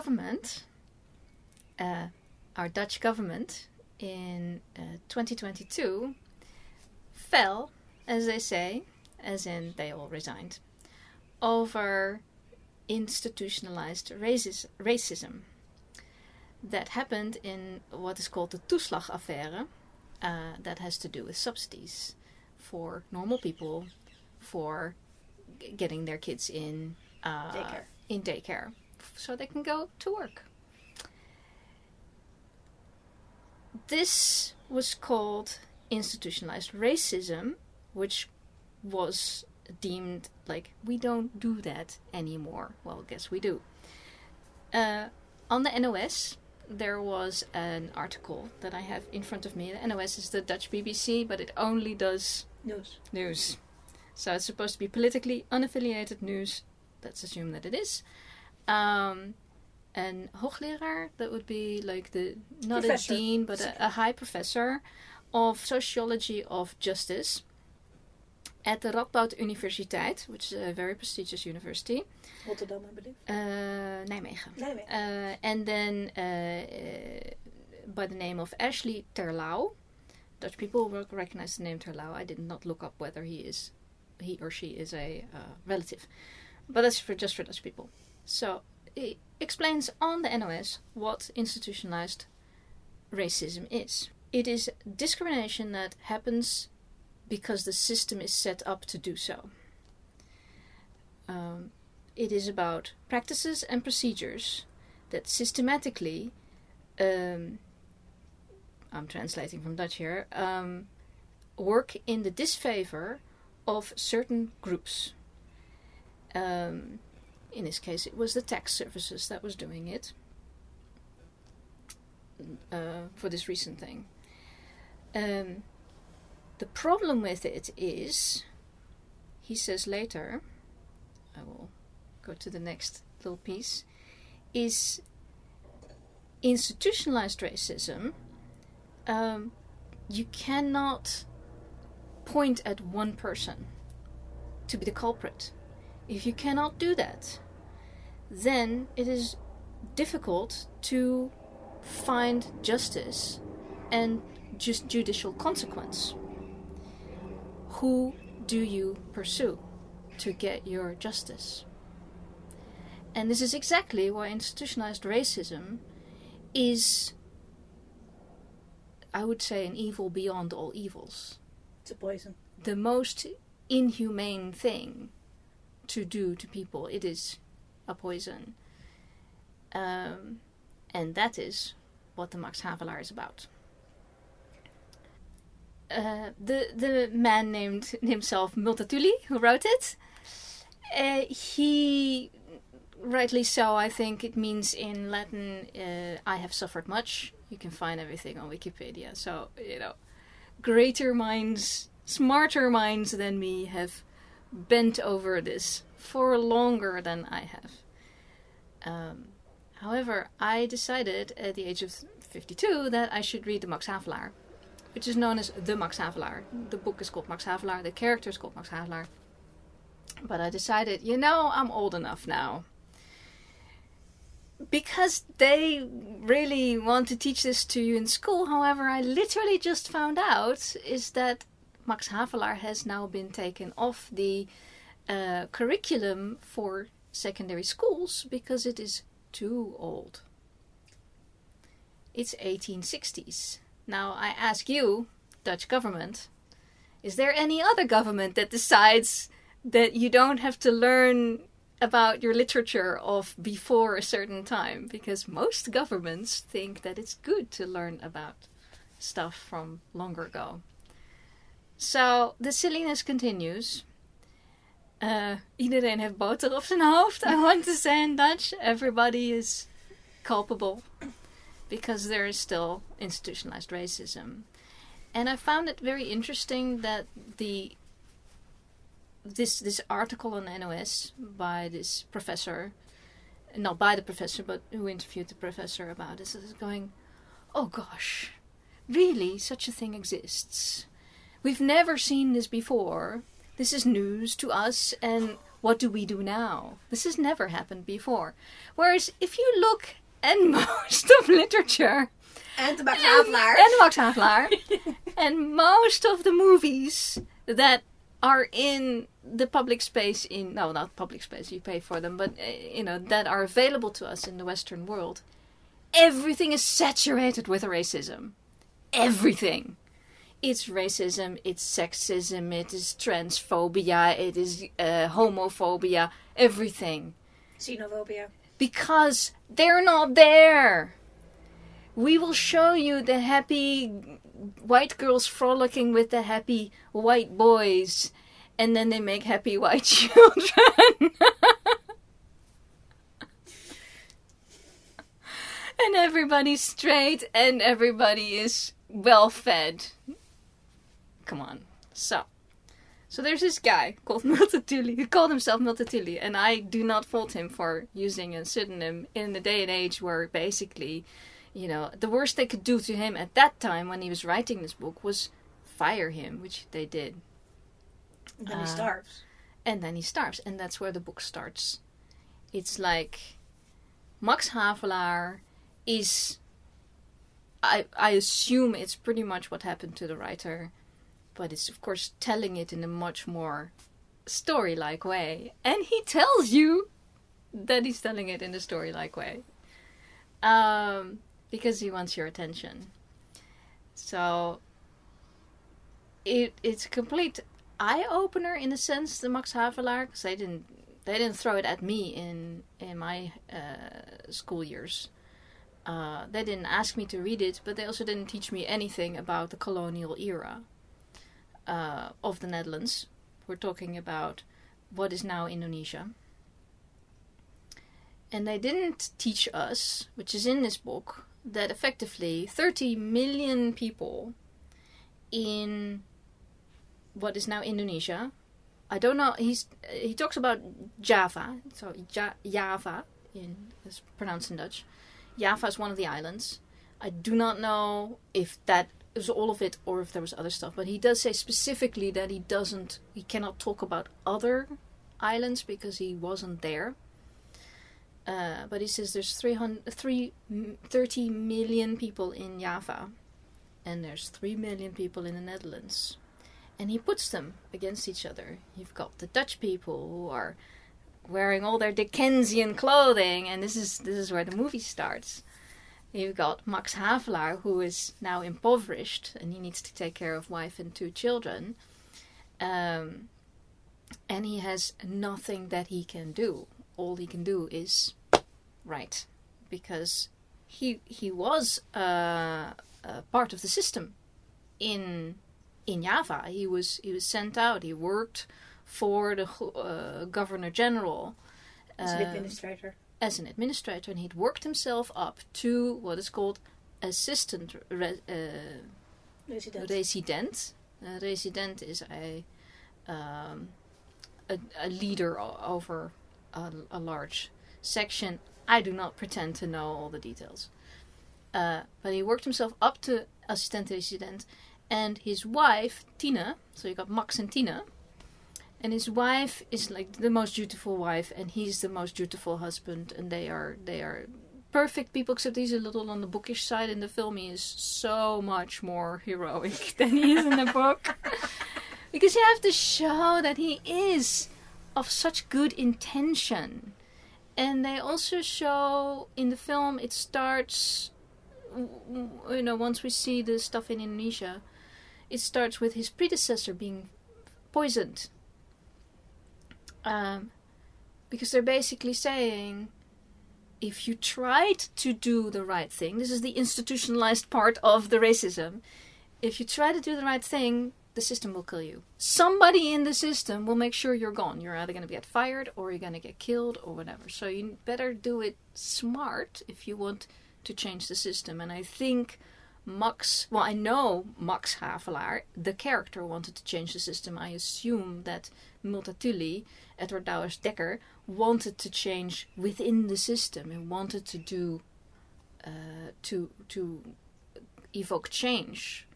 government, our Dutch government, in 2022 fell, as they say, as in they all resigned, over institutionalized racism that happened in what is called the Toeslagaffaire, that has to do with subsidies for normal people for getting their kids in daycare so they can go to work. This was called institutionalized racism, which was deemed like, we don't do that anymore. Well, guess we do. On the NOS, there was an article that I have in front of me. The NOS is the Dutch BBC, but it only does news. So it's supposed to be politically unaffiliated news. Let's assume that it is. An hoogleraar, that would be like not professor. A dean, but a high professor of sociology of justice at the Radboud Universiteit, which is a very prestigious university. Rotterdam, I believe. Nijmegen. And then by the name of Ashley Terlouw. Dutch people will recognize the name Terlouw. I did not look up whether he or she is a relative. But that's just for Dutch people. So it explains on the NOS what institutionalized racism is. It is discrimination that happens because the system is set up to do so. It is about practices and procedures that systematically, I'm translating from Dutch here, work in the disfavor of certain groups. In this case, it was the tax services that was doing it for this recent thing. The problem with it is, he says later, I will go to the next little piece, is institutionalized racism. You cannot point at one person to be the culprit. If you cannot do that, then it is difficult to find justice and just judicial consequence. Who do you pursue to get your justice? And this is exactly why institutionalized racism is, I would say, an evil beyond all evils. It's a poison. The most inhumane thing to do to people. It is a poison. And that is what the Max Havelaar is about. The man named himself Multatuli, who wrote it, he, rightly so, I think it means in Latin, I have suffered much. You can find everything on Wikipedia. So, greater minds, smarter minds than me have bent over this for longer than I have. However, I decided at the age of 52 that I should read the Max Havelaar, which is known as the Max Havelaar. The book is called Max Havelaar, the character is called Max Havelaar. But I decided, I'm old enough now. Because they really want to teach this to you in school, however, I literally just found out is that Max Havelaar has now been taken off the curriculum for secondary schools because it is too old. It's 1860s. Now I ask you, Dutch government, is there any other government that decides that you don't have to learn about your literature of before a certain time? Because most governments think that it's good to learn about stuff from longer ago. So the silliness continues. Iedereen heeft boter op zijn hoofd, I want to say in Dutch. Everybody is culpable because there is still institutionalized racism. And I found it very interesting that this article on the NOS by this professor, not by the professor, but who interviewed the professor about this, is going, oh gosh, really, such a thing exists? We've never seen this before. This is news to us, and what do we do now? This has never happened before. Whereas if you look at most of literature... And Max Havelaar. And Max Havelaar. And most of the movies that are in the public space no, not public space, you pay for them, but, that are available to us in the Western world, everything is saturated with racism. Everything. It's racism, it's sexism, it is transphobia, it is homophobia, everything. Xenophobia. Because they're not there. We will show you the happy white girls frolicking with the happy white boys, and then they make happy white children. And everybody's straight and everybody is well fed. Come on. So there's this guy called Multatuli, who called himself Multatuli, and I do not fault him for using a pseudonym in the day and age where basically, the worst they could do to him at that time when he was writing this book was fire him, which they did. And then he starves. And then he starves, and that's where the book starts. It's like Max Havelaar is... I assume it's pretty much what happened to the writer, but it's of course telling it in a much more story-like way. And he tells you that he's telling it in a story-like way. Because he wants your attention. So it's a complete eye-opener in a sense, the Max Havelaar, because they didn't throw it at me in my school years. They didn't ask me to read it, but they also didn't teach me anything about the colonial era of the Netherlands. We're talking about what is now Indonesia. And they didn't teach us, which is in this book, that effectively 30 million people in what is now Indonesia. I don't know, he talks about Java, so Java, is pronounced in Dutch. Java is one of the islands. I do not know if that is all of it or if there was other stuff, but he does say specifically that he cannot talk about other islands because he wasn't there. But he says there's 30 million people in Java and there's 3 million people in the Netherlands. And he puts them against each other. You've got the Dutch people who are wearing all their Dickensian clothing, and this is where the movie starts. You've got Max Havelaar, who is now impoverished, and he needs to take care of wife and 2 children. And he has nothing that he can do. All he can do is write, because he was part of the system in Java. He was sent out. He worked for the Governor General. As an administrator. As an administrator, and he'd worked himself up to what is called assistant resident. Resident is a leader over a large section. I do not pretend to know all the details. But he worked himself up to assistant resident, and his wife, Tina, so you got Max and Tina, and his wife is like the most beautiful wife, and he's the most beautiful husband, and they are perfect people, except he's a little on the bookish side. In the film, he is so much more heroic than he is in the book. Because you have to show that he is of such good intention. And they also show in the film, it starts, once we see the stuff in Indonesia, it starts with his predecessor being poisoned. Because they're basically saying, if you tried to do the right thing, this is the institutionalized part of the racism, if you try to do the right thing, the system will kill you. Somebody in the system will make sure you're gone. You're either going to get fired or you're going to get killed or whatever. So you better do it smart if you want to change the system. And I think I know Max Havelaar, the character, wanted to change the system. I assume that Multatuli, Edward Douwes Dekker, wanted to change within the system and wanted to do to evoke change.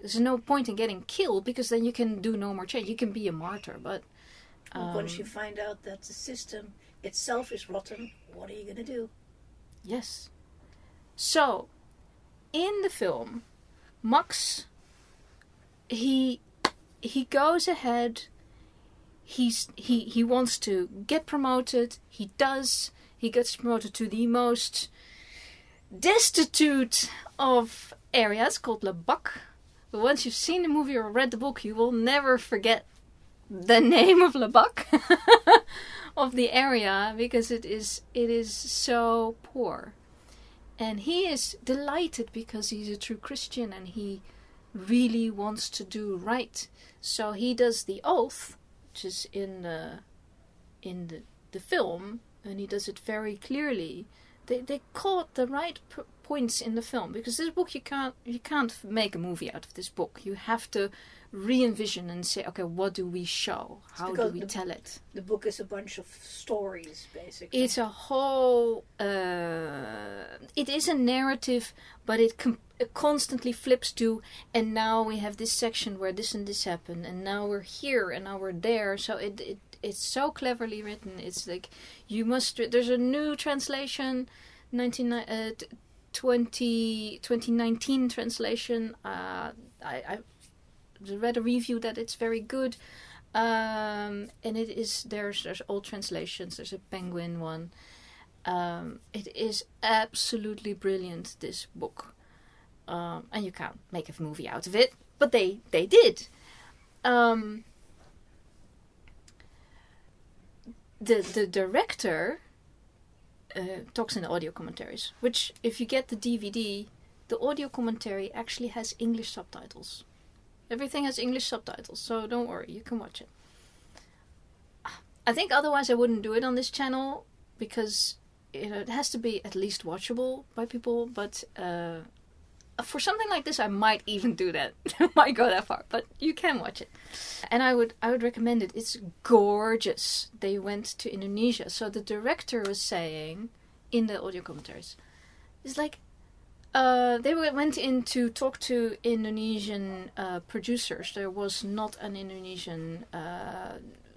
There's no point in getting killed because then you can do no more change. You can be a martyr, but And once you find out that the system itself is rotten, what are you going to do? Yes. So, in the film, Max, he goes ahead. He wants to get promoted. He does. He gets promoted to the most destitute of areas called Lebak. But once you've seen the movie or read the book, you will never forget the name of Lebak of the area, because it is so poor. And he is delighted because he's a true Christian and he really wants to do right. So he does the oath, which is in the film, and he does it very clearly. They caught the right points in the film, because this book you can't make a movie out of this book. You have to re-envision and say, okay, what do we show? How do we tell it? The book is a bunch of stories, basically. It's a whole. It is a narrative, but it constantly flips to, and now we have this section where this and this happened, and now we're here, and now we're there. So it's so cleverly written. It's like you must. There's a new translation, 2019 translation. I read a review that it's very good, and it is. There's old translations. There's a Penguin one. It is absolutely brilliant, this book, and you can't make a movie out of it, but they did. The director talks in the audio commentaries, which, if you get the DVD, the audio commentary actually has English subtitles. Everything has English subtitles, so don't worry, you can watch it. I think otherwise I wouldn't do it on this channel, because it has to be at least watchable by people, but for something like this I might even do that. I might go that far, but you can watch it. And I would recommend it. It's gorgeous. They went to Indonesia, so the director was saying in the audio commentaries, it's like they went in to talk to Indonesian producers. There was not an Indonesian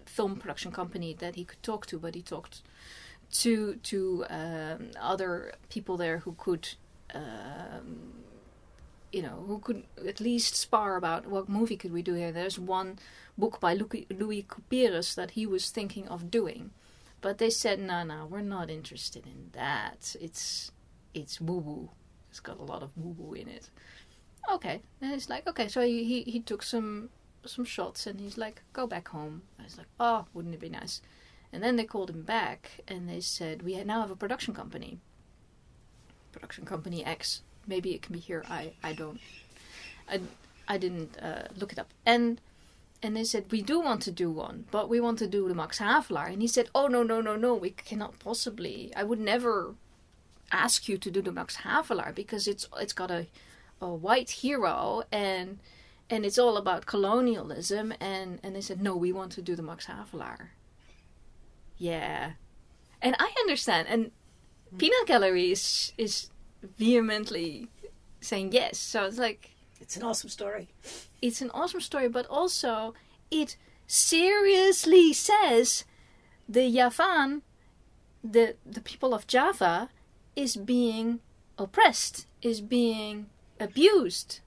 film production company that he could talk to, but he talked to other people there who could, who could at least spar about what movie could we do here. There's one book by Louis Couperus that he was thinking of doing, but they said, no, we're not interested in that. It's woo-woo. It's got a lot of woo-woo in it. Okay. And it's like, okay, so he took some shots and he's like, go back home. I was like, oh, wouldn't it be nice? And then they called him back and they said, we now have a production company. Production company X. Maybe it can be here. I didn't look it up. And they said, we do want to do one, but we want to do the Max Havelaar. And he said, oh, no, we cannot possibly. I would never ask you to do the Max Havelaar, because it's got a white hero and it's all about colonialism. And they said, no, we want to do the Max Havelaar. Yeah. And I understand. And Peanut Gallery is vehemently saying yes. So it's like, it's an awesome story. It's an awesome story, but also it seriously says the Javan, the people of Java, is being oppressed, is being abused.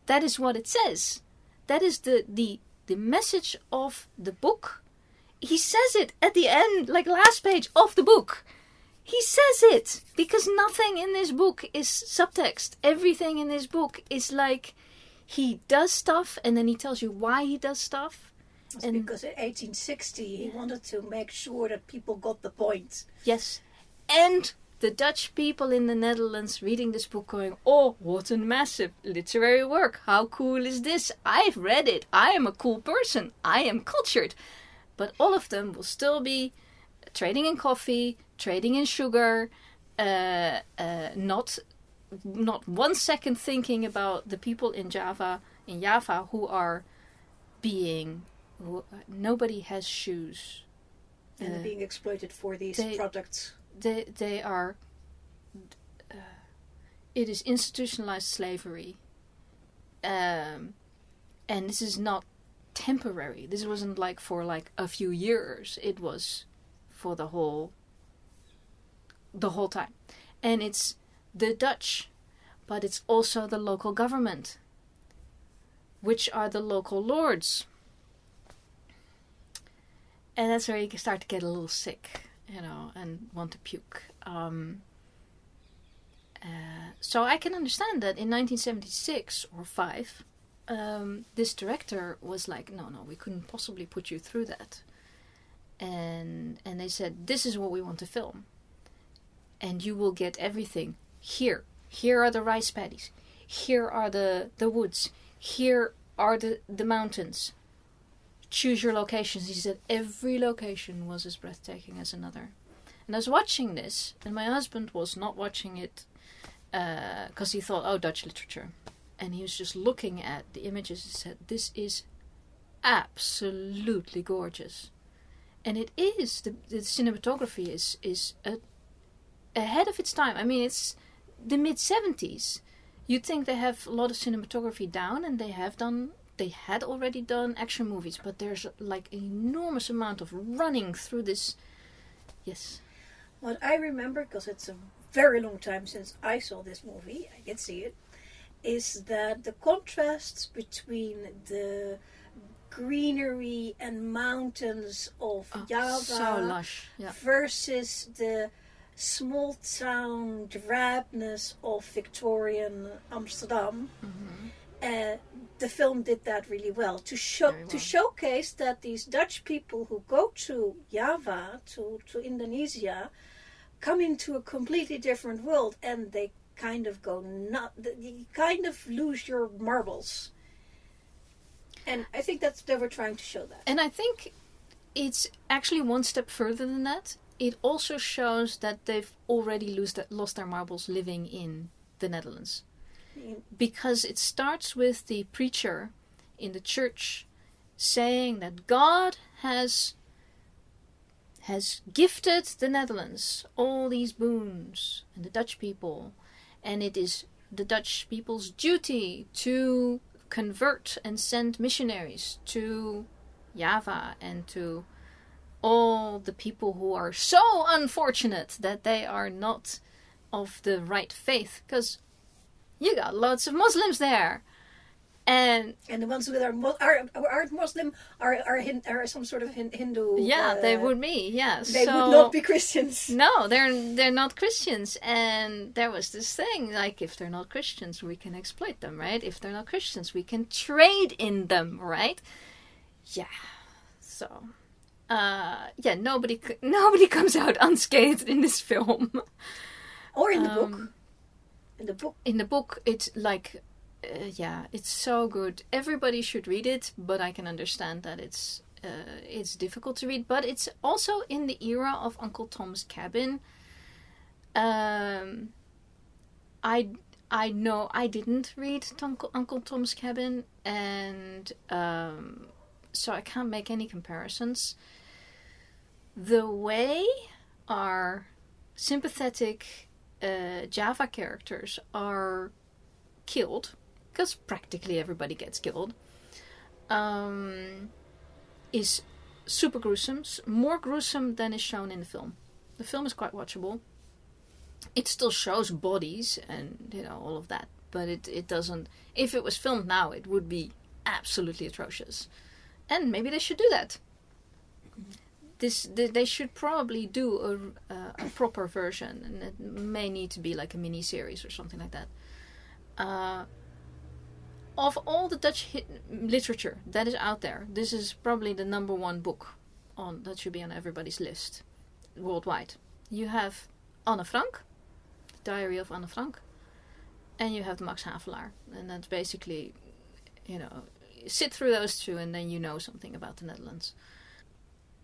That is what it says. That is the message of the book. He says it at the end, like last page of the book. He says it, because nothing in this book is subtext. Everything in this book is like, he does stuff and then he tells you why he does stuff. Because in 1860 he wanted to make sure that people got the point. Yes. And the Dutch people in the Netherlands reading this book going, oh, what a massive literary work. How cool is this? I've read it. I am a cool person. I am cultured. But all of them will still be trading in coffee, trading in sugar, not 1 second thinking about the people in Java who are nobody has shoes. And they're being exploited for these products. They are, it is institutionalized slavery. And this is not temporary. This wasn't like for like a few years. It was for the whole time. And it's the Dutch, but it's also the local government, which are the local lords. And that's where you start to get a little sick, and want to puke. So I can understand that in 1976 or 5, this director was like, no, we couldn't possibly put you through that. And they said, this is what we want to film. And you will get everything here. Here are the rice paddies. Here are the woods. Here are the mountains. Choose your locations. He said every location was as breathtaking as another. And I was watching this, and my husband was not watching it because he thought, oh, Dutch literature. And he was just looking at the images and said, this is absolutely gorgeous. And it is. The cinematography is ahead of its time. I mean, it's the mid-70s. You'd think they have a lot of cinematography down, and they had already done action movies, but there's like an enormous amount of running through this. Yes. What I remember, because it's a very long time since I saw this movie, I did see it, is that the contrasts between the greenery and mountains of Java so lush. Yeah. versus the small town drabness of Victorian Amsterdam. Mm-hmm. The film did that really well to showcase that these Dutch people who go to Java, to Indonesia, come into a completely different world, and they kind of go you kind of lose your marbles. And I think they were trying to show that. And I think it's actually one step further than that. It also shows that they've already lost their marbles living in the Netherlands. Because it starts with the preacher in the church saying that God has gifted the Netherlands all these boons and the Dutch people, and it is the Dutch people's duty to convert and send missionaries to Java and to all the people who are so unfortunate that they are not of the right faith, because you got lots of Muslims there, and the ones who aren't Muslim are some sort of Hindu. Yeah, they would be. Yeah, they would not be Christians. No, they're not Christians. And there was this thing like, if they're not Christians, we can exploit them, right? If they're not Christians, we can trade in them, right? Yeah. So, nobody comes out unscathed in this film, or in the book. In the book, it's like, it's so good. Everybody should read it, but I can understand that it's difficult to read. But it's also in the era of Uncle Tom's Cabin. I know I didn't read Uncle Tom's Cabin, and so I can't make any comparisons. The way our sympathetic Java characters are killed, because practically everybody gets killed, is super gruesome, more gruesome than is shown in the film. The film is quite watchable. It still shows bodies and all of that, but it doesn't. If it was filmed now, it would be absolutely atrocious, and maybe they should do that. They should probably do a proper version, and it may need to be like a mini-series or something like that. Of all the Dutch literature that is out there, this is probably the number one book that should be on everybody's list worldwide. You have Anne Frank, the Diary of Anne Frank, and you have the Max Havelaar, and that's basically, sit through those two, and then you know something about the Netherlands.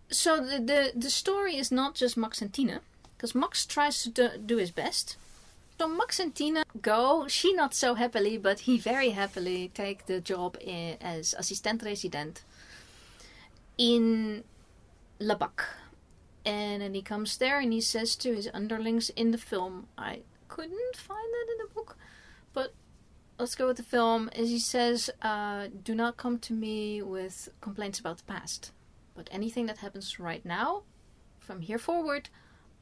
So the story is not just Max and Tina, because Max tries to do his best. So Max and Tina go, she not so happily, but he very happily take the job as assistent-resident in Lebak. And then he comes there and he says to his underlings in the film, I couldn't find that in the book, but let's go with the film, is he says, do not come to me with complaints about the past. But anything that happens right now, from here forward,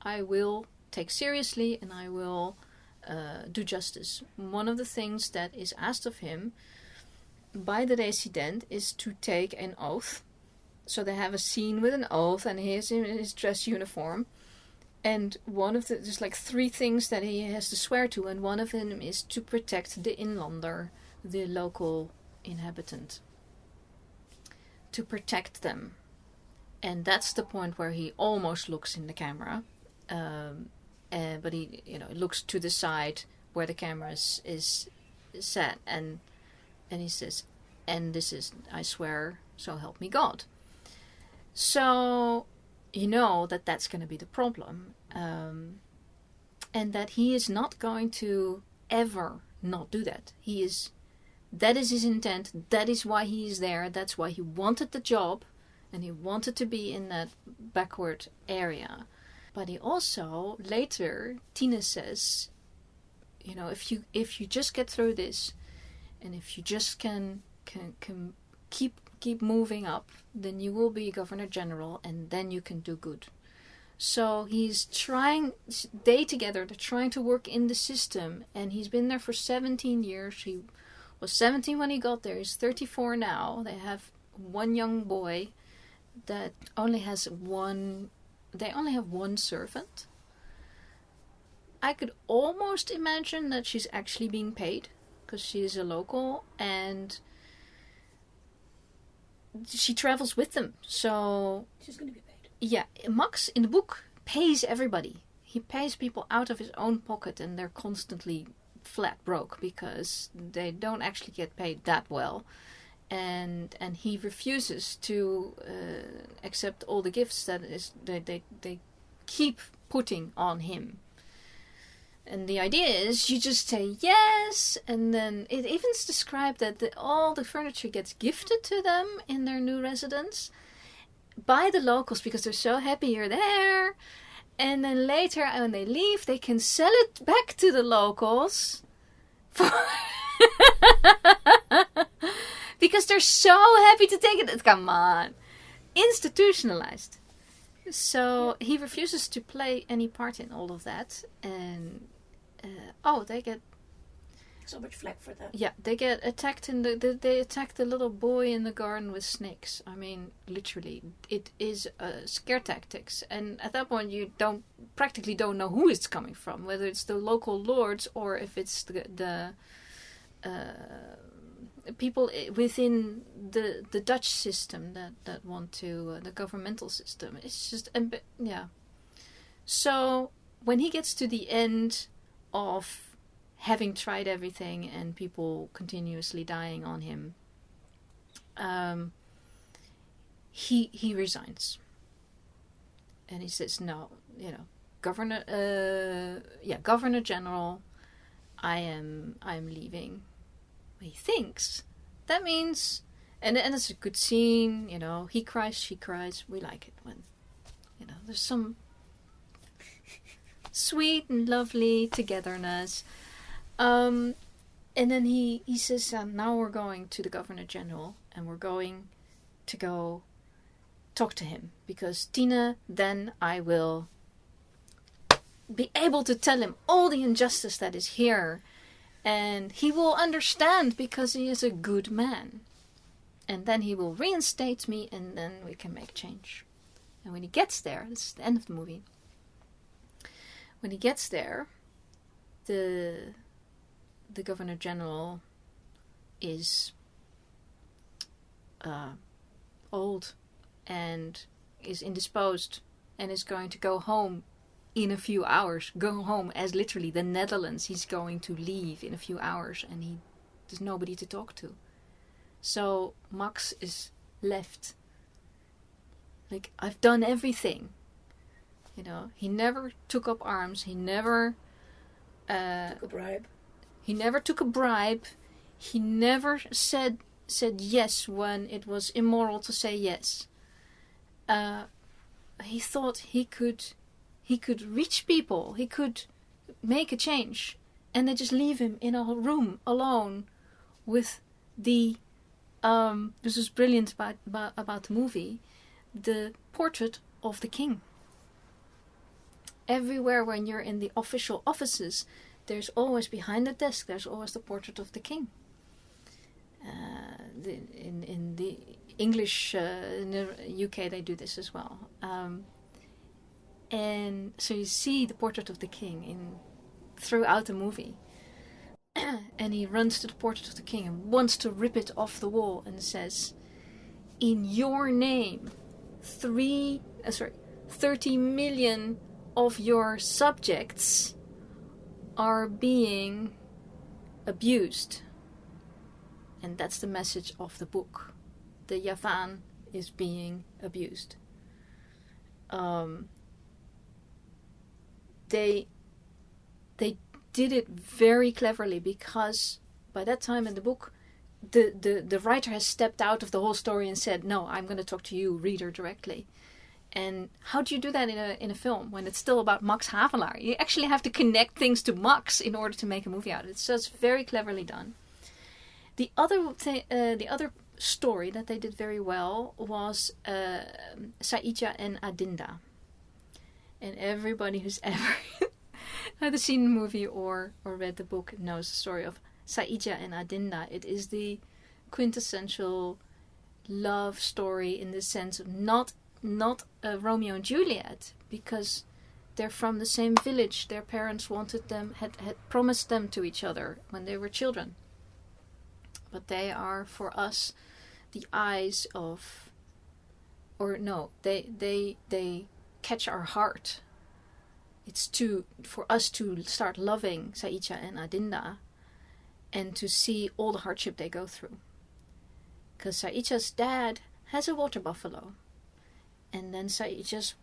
I will take seriously and I will do justice. One of the things that is asked of him by the resident is to take an oath. So they have a scene with an oath and he is in his dress uniform. And there's like 3 things that he has to swear to, and one of them is to protect the inlander, the local inhabitant. To protect them. And that's the point where he almost looks in the camera. But he, looks to the side where the camera is set, and he says, and this is, I swear, so help me God. So you know that that's going to be the problem, and that he is not going to ever not do that. That is his intent. That is why he is there. That's why he wanted the job, and he wanted to be in that backward area. But he also later, Tina says, if you just get through this, and if you just can keep moving up, then you will be Governor General, and then you can do good. So he's trying, they're trying to work in the system, and he's been there for 17 years. He was 17 when he got there. He's 34 now. They have one young boy that only has one servant. I could almost imagine that she's actually being paid, because she is a local, and she travels with them, so she's going to be paid. Yeah, Max in the book pays everybody. He pays people out of his own pocket, and they're constantly flat broke because they don't actually get paid that well, and he refuses to accept all the gifts that they keep putting on him. And the idea is you just say yes, and then it even's described that all the furniture gets gifted to them in their new residence by the locals because they're so happy you're there. And then later, when they leave, they can sell it back to the locals because they're so happy to take it. Come on. Institutionalized. So he refuses to play any part in all of that, and they get so much flack for that. Yeah, they get attacked they attack the little boy in the garden with snakes. I mean, literally, it is scare tactics, and at that point you practically don't know who it's coming from, whether it's the local lords or if it's the people within the Dutch system that want to the governmental system. It's just yeah. So when he gets to the end of having tried everything and people continuously dying on him, he resigns, and he says, "No, Governor General, I am leaving." He thinks that means, and it's a good scene. He cries, she cries. We like it when there's some sweet and lovely togetherness. And then he says, now we're going to the Governor General, and we're going to go talk to him, because Tina, then I will be able to tell him all the injustice that is here, and he will understand because he is a good man, and then he will reinstate me, and then we can make change. And when he gets there, this is the end of the movie, when he gets there, the Governor General is old and is indisposed and is going to go home in a few hours. Go home as literally the Netherlands. He's going to leave in a few hours, and there's nobody to talk to. So Max is left. Like, I've done everything. He never took up arms. He never took a bribe. He never took a bribe. He never said yes when it was immoral to say yes. He thought he could reach people. He could make a change. And they just leave him in a room alone with the, this is brilliant about the movie, the portrait of the king. Everywhere when you're in the official offices, there's always behind the desk, there's always the portrait of the king. In the English, in the UK, they do this as well. And so you see the portrait of the king throughout the movie. And he runs to the portrait of the king and wants to rip it off the wall and says, "In your name, 30 million of your subjects are being abused." And that's the message of the book. The Javan is being abused. They did it very cleverly, because by that time in the book, the writer has stepped out of the whole story and said, "No, I'm going to talk to you, reader, directly." And how do you do that in a film when it's still about Max Havelaar? You actually have to connect things to Max in order to make a movie out of it. So it's very cleverly done. The other story that they did very well was Saïdja and Adinda. And everybody who's ever either seen the movie or read the book knows the story of Saïdja and Adinda. It is the quintessential love story in the sense of not Romeo and Juliet, because they're from the same village. Their parents had promised them to each other when they were children. But they are, for us, the eyes of, or no, they catch our heart. It's for us to start loving Saïdja and Adinda and to see all the hardship they go through. Because Saïdja's dad has a water buffalo. And then Saïdja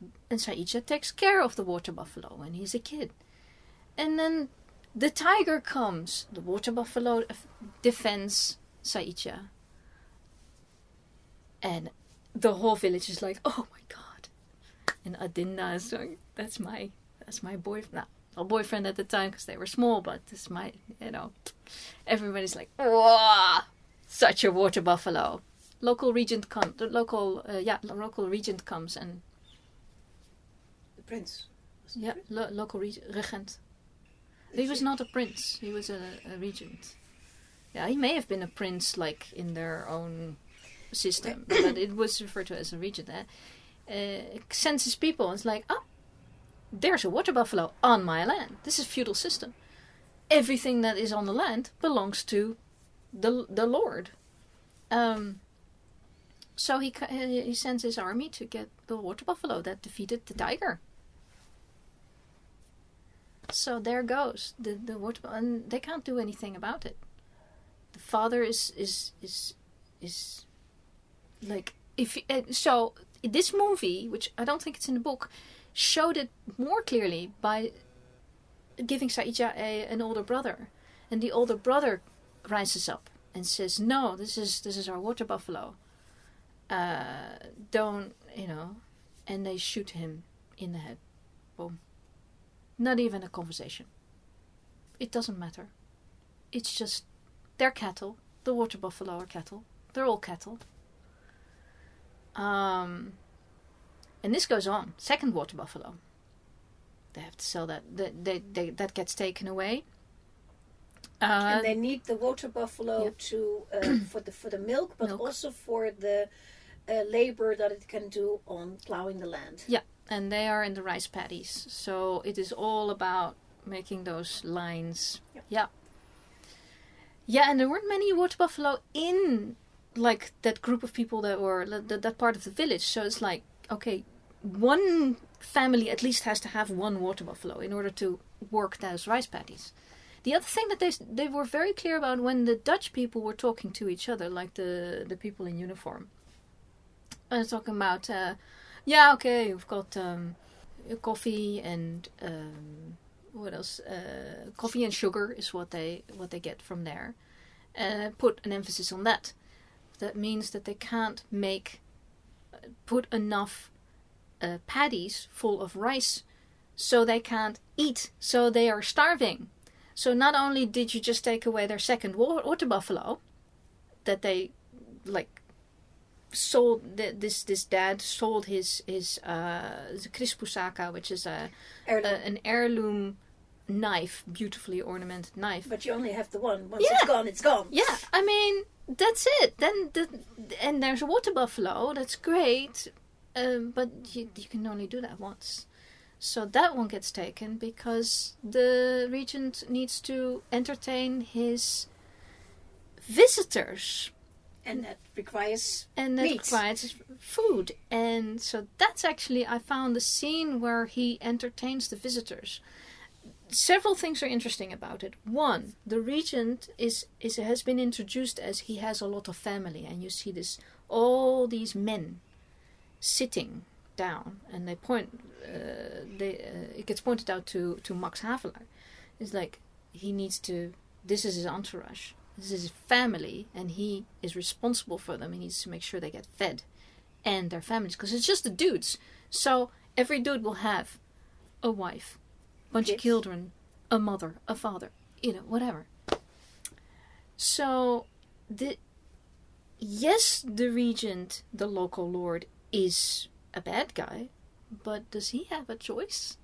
takes care of the water buffalo when he's a kid. And then the tiger comes. The water buffalo defends Saïdja. And the whole village is like, "Oh my God." And Adinda is like, that's my boyfriend. Not boyfriend at the time because they were small, but this is my, everybody's like, "Whoa, such a water buffalo." Local regent comes and the prince. Local regent. He was not a prince. He was a regent. Yeah, he may have been a prince, like in their own system, but it was referred to as a regent. Sends his people and it's like, "Oh, there's a water buffalo on my land. This is feudal system. Everything that is on the land belongs to the lord." So he sends his army to get the water buffalo that defeated the tiger. So there goes the water buffalo, and they can't do anything about it. The father is like, so this movie, which I don't think it's in the book, showed it more clearly by giving Saïdja an older brother, and the older brother rises up and says, "No, this is our water buffalo. Don't, and they shoot him in the head. Boom. Not even a conversation. It doesn't matter. It's just, they're cattle. The water buffalo are cattle. They're all cattle. And this goes on. Second water buffalo. They have to sell that. That gets taken away. And they need the water buffalo to for the milk, but also for the labor that it can do on plowing the land. Yeah, and they are in the rice paddies. So it is all about making those lines. Yep. Yeah, and there weren't many water buffalo in like that group of people that were that part of the village. So it's like, okay, one family at least has to have one water buffalo in order to work those rice paddies. The other thing that they were very clear about when the Dutch people were talking to each other, like the people in uniform, talking about, okay, we've got coffee and what else? Coffee and sugar is what they get from there. Put an emphasis on that. That means that they can't put enough paddies full of rice, so they can't eat, so they are starving. So not only did you just take away their second water buffalo, that they like sold, this dad sold his krispusaka, which is an heirloom knife, beautifully ornamented knife. But you only have the one. Once it's gone, it's gone. Yeah, I mean, that's it. Then and there's a water buffalo. That's great, but you can only do that once. So that one gets taken because the regent needs to entertain his visitors. And that requires food. And so that's actually, I found the scene where he entertains the visitors. Several things are interesting about it. One, the regent has been introduced as he has a lot of family. And you see all these men sitting down, and they it gets pointed out to Max Havelaar. It's like this is his entourage, this is his family, and he is responsible for them. He needs to make sure they get fed and their families, because it's just the dudes. So every dude will have a wife, bunch of children, a mother, a father, whatever. So the regent, the local lord, is a bad guy, but does he have a choice?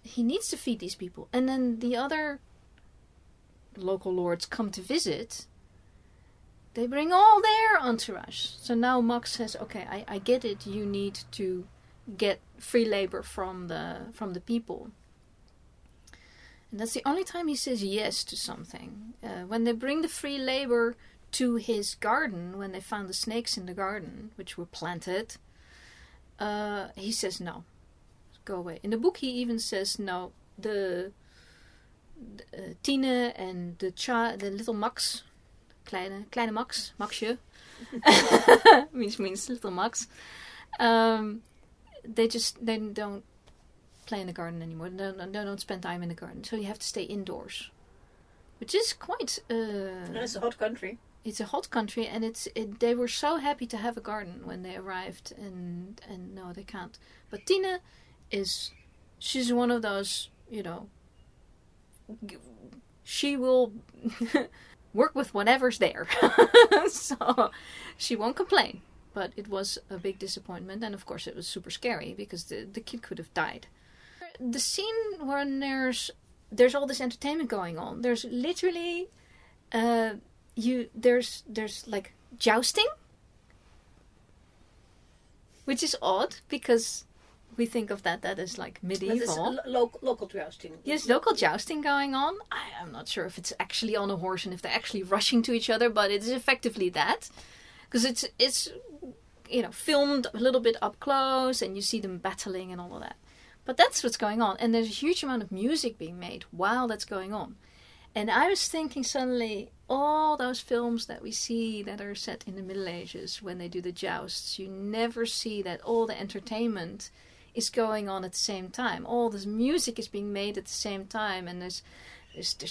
He needs to feed these people. And then the other local lords come to visit. They bring all their entourage. So now Max says, okay, I get it. You need to get free labor from the people. And that's the only time he says yes to something. When they bring the free labor to his garden, when they found the snakes in the garden, which were planted, he says no, go away. In the book he even says no. The Tine and the little Max, kleine Max, Maxje, which means little Max, they don't play in the garden anymore. They don't spend time in the garden, so you have to stay indoors, which is quite. It's a hot country. It's a hot country, and they were so happy to have a garden when they arrived, and no, they can't. But Tine she's one of those, she will work with whatever's there. So she won't complain. But it was a big disappointment, and of course it was super scary because the kid could have died. The scene when there's all this entertainment going on, there's literally there's like jousting, which is odd because we think of that is like medieval. Local jousting. Yes, local jousting going on. I'm not sure if it's actually on a horse and if they're actually rushing to each other, but it is effectively that, because it's filmed a little bit up close and you see them battling and all of that. But that's what's going on, and there's a huge amount of music being made while that's going on. And I was thinking suddenly, all those films that we see that are set in the Middle Ages, when they do the jousts, you never see that all the entertainment is going on at the same time. All this music is being made at the same time, and there's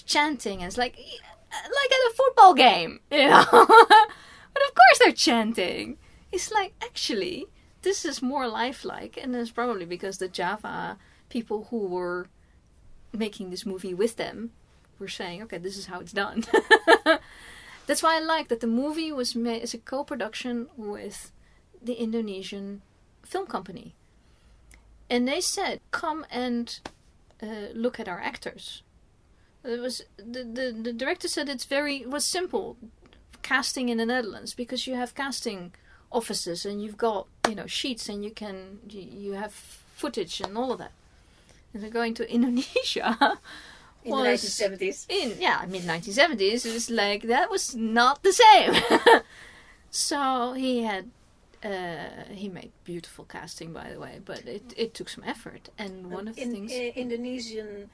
chanting, and it's like at a football game, But of course they're chanting. It's like, actually, this is more lifelike, and it's probably because the Java people who were making this movie with them were saying, okay, this is how it's done. That's why I like that the movie was made as a co-production with the Indonesian film company. And they said, come and look at our actors. It was the director said it was simple casting in the Netherlands, because you have casting offices and you've got sheets and you have footage and all of that. And they're going to Indonesia. In the 1970s. Mid-1970s. It was like, that was not the same. So he made beautiful casting, by the way, but it took some effort. And one of the things... Indonesian,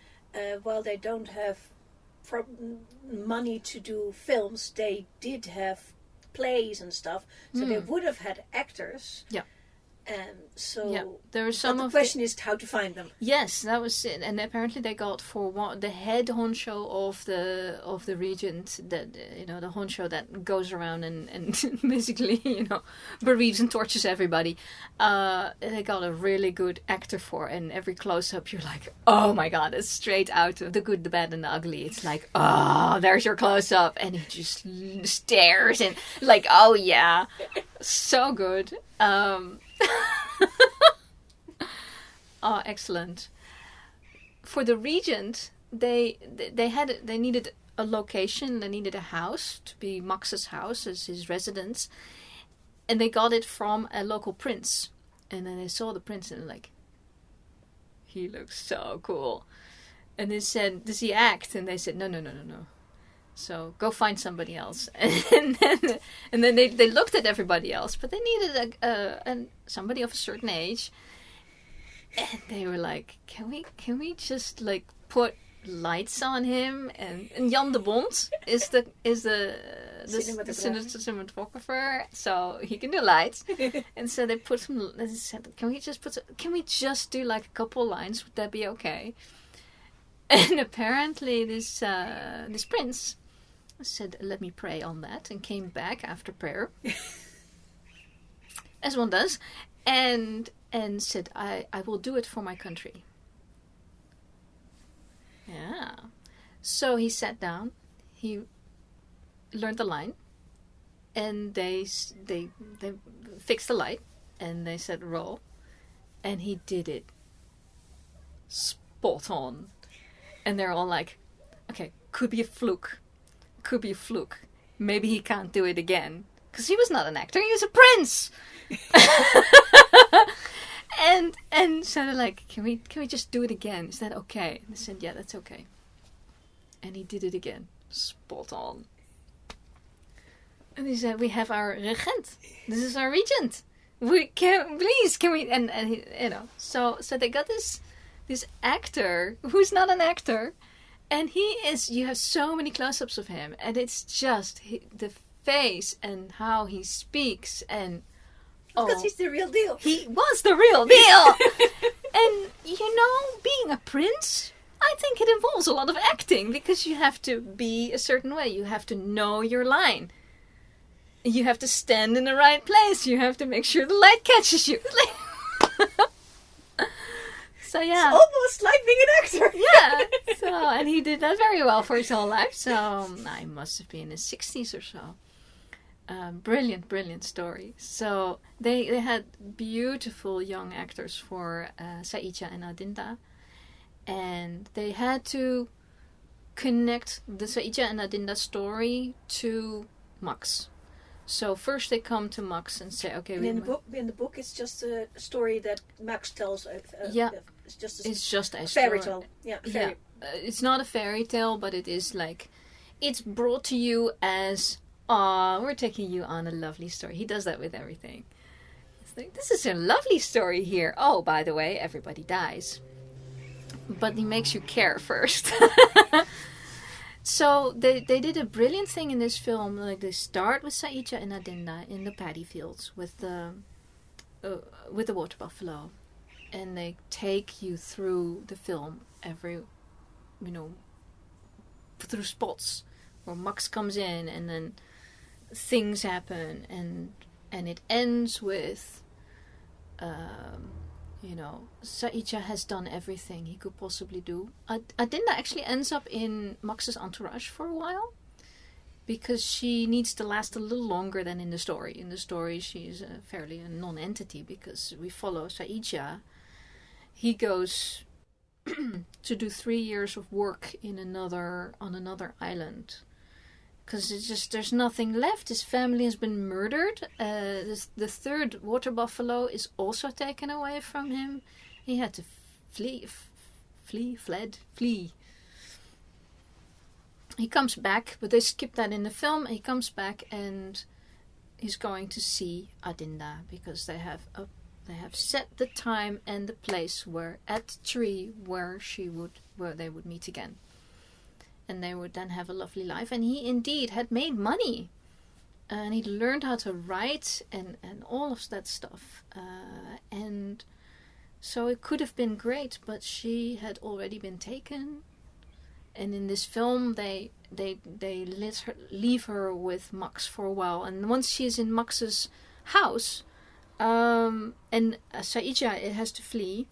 while they don't have money to do films, they did have plays and stuff. So they would have had actors. Yeah. So there are some the of question is how to find them. Yes, that was it. And apparently they got for the head honcho of the regent, that the honcho that goes around and basically bereaves and tortures everybody. They got a really good actor for, and every close up you're like, oh my god, it's straight out of The Good, the Bad, and the Ugly. It's like, oh, there's your close up, and he just stares and like, oh yeah, so good. Oh, excellent. For the regent, they needed a location. They needed a house to be Max's house as his residence, and they got it from a local prince. And then they saw the prince and like, he looks so cool. And they said, "Does he act?" And they said, "No. So go find somebody else." And then they looked at everybody else, but they needed somebody of a certain age. And they were like, can we just like put lights on him? And Jan de Bond is the cinematographer, so he can do lights. And so they put some. They said, can we just do like a couple lines? Would that be okay? And apparently this prince said, "Let me pray on that," and came back after prayer, as one does, and said, I will do it for my country. Yeah. So he sat down, he learned the line, and they fixed the light, and they said roll, and he did it spot on. And they're all like, okay, could be a fluke. Maybe he can't do it again. Because he was not an actor, he was a prince! And so they're like, can we just do it again? Is that okay? And they said, yeah, that's okay. And he did it again. Spot on. And he said, we have our regent. This is our regent. Can we? And he, so they got this actor who's not an actor, and he is. You have so many close-ups of him, and it's just the face and how he speaks and. Because he's the real deal. He was the real deal. And, being a prince, I think it involves a lot of acting. Because you have to be a certain way. You have to know your line. You have to stand in the right place. You have to make sure the light catches you. So, yeah. It's almost like being an actor. Yeah. So, and he did that very well for his whole life. So, I must have been in his 60s or so. Brilliant story. So they had beautiful young actors for Saïdja and Adinda, and they had to connect the Saïdja and Adinda story to Max. So first they come to Max and say, okay. And in the book, it's just a story that Max tells. It's just a fairy tale. Yeah. It's not a fairy tale, but it is like it's brought to you as. Aw, we're taking you on a lovely story. He does that with everything. It's like, this is a lovely story here. Oh, by the way, everybody dies. But he makes you care first. So they did a brilliant thing in this film. Like they start with Saïdja and Adinda in the paddy fields with the water buffalo. And they take you through the film through spots where Max comes in and then things happen, and it ends with Saïdja has done everything he could possibly do. Adinda actually ends up in Max's entourage for a while because she needs to last a little longer than in the story. In the story she's fairly a non-entity because we follow Saïdja. He goes to do 3 years of work on another island. Because it's just, there's nothing left. His family has been murdered. The third water buffalo is also taken away from him. He had to flee. He comes back, but they skip that in the film. He comes back and he's going to see Adinda because they have set the time and the place at Thiry where they would meet again. And they would then have a lovely life. And he indeed had made money and he learned how to write and all of that stuff. And so it could have been great, but she had already been taken. And in this film, they leave her with Max for a while. And once she's in Max's house, and Saïdja has to flee,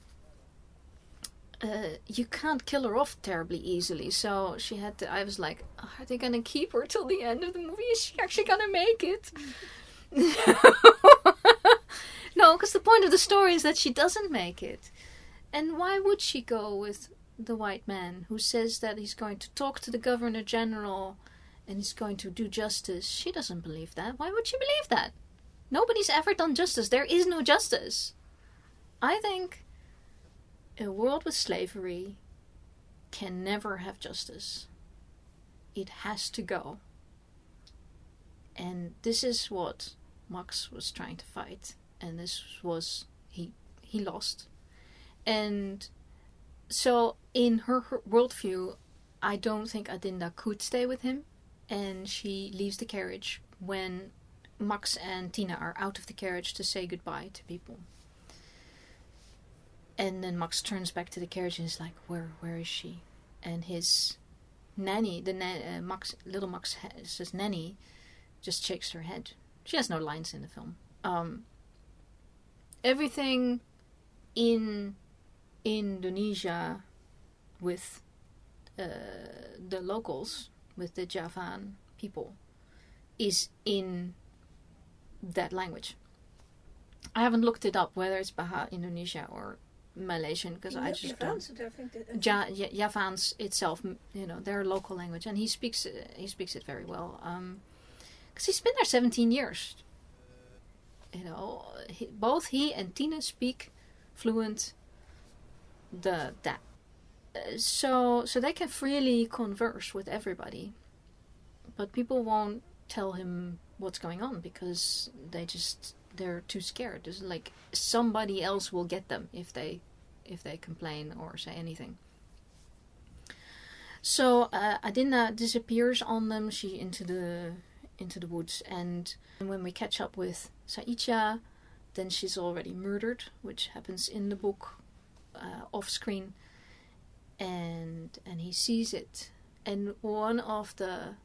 you can't kill her off terribly easily. So she had to, I was like, are they going to keep her till the end of the movie? Is she actually going to make it? No, because the point of the story is that she doesn't make it. And why would she go with the white man who says that he's going to talk to the Governor General and he's going to do justice? She doesn't believe that. Why would she believe that? Nobody's ever done justice. There is no justice. I think a world with slavery can never have justice. It has to go. And this is what Max was trying to fight. And this was, he lost. And so in her worldview, I don't think Adinda could stay with him. And she leaves the carriage when Max and Tina are out of the carriage to say goodbye to people. And then Max turns back to the carriage and is like, where is she? And his nanny, little Max's nanny, just shakes her head. She has no lines in the film. Everything in Indonesia with the locals, with the Javan people, is in that language. I haven't looked it up whether it's Bahasa Indonesia or Malaysian, because I just don't. Javans itself, their local language, and he speaks it very well. Because he's been there 17 years. Both he and Tina speak fluent that. So they can freely converse with everybody, but people won't tell him what's going on because they're too scared. There's like somebody else will get them if they complain or say anything. So Adinda disappears on them. She into the woods, and when we catch up with Saïdja, then she's already murdered, which happens in the book off screen, and he sees it. And one of the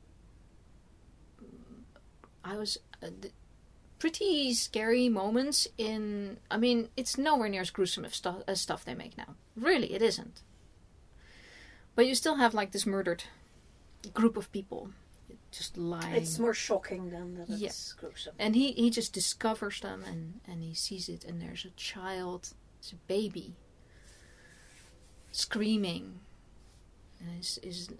pretty scary moments it's nowhere near as gruesome as stuff they make now. Really, it isn't. But you still have like this murdered group of people just lying. It's more shocking than that it's gruesome. And he just discovers them and he sees it, and there's a child, it's a baby, screaming.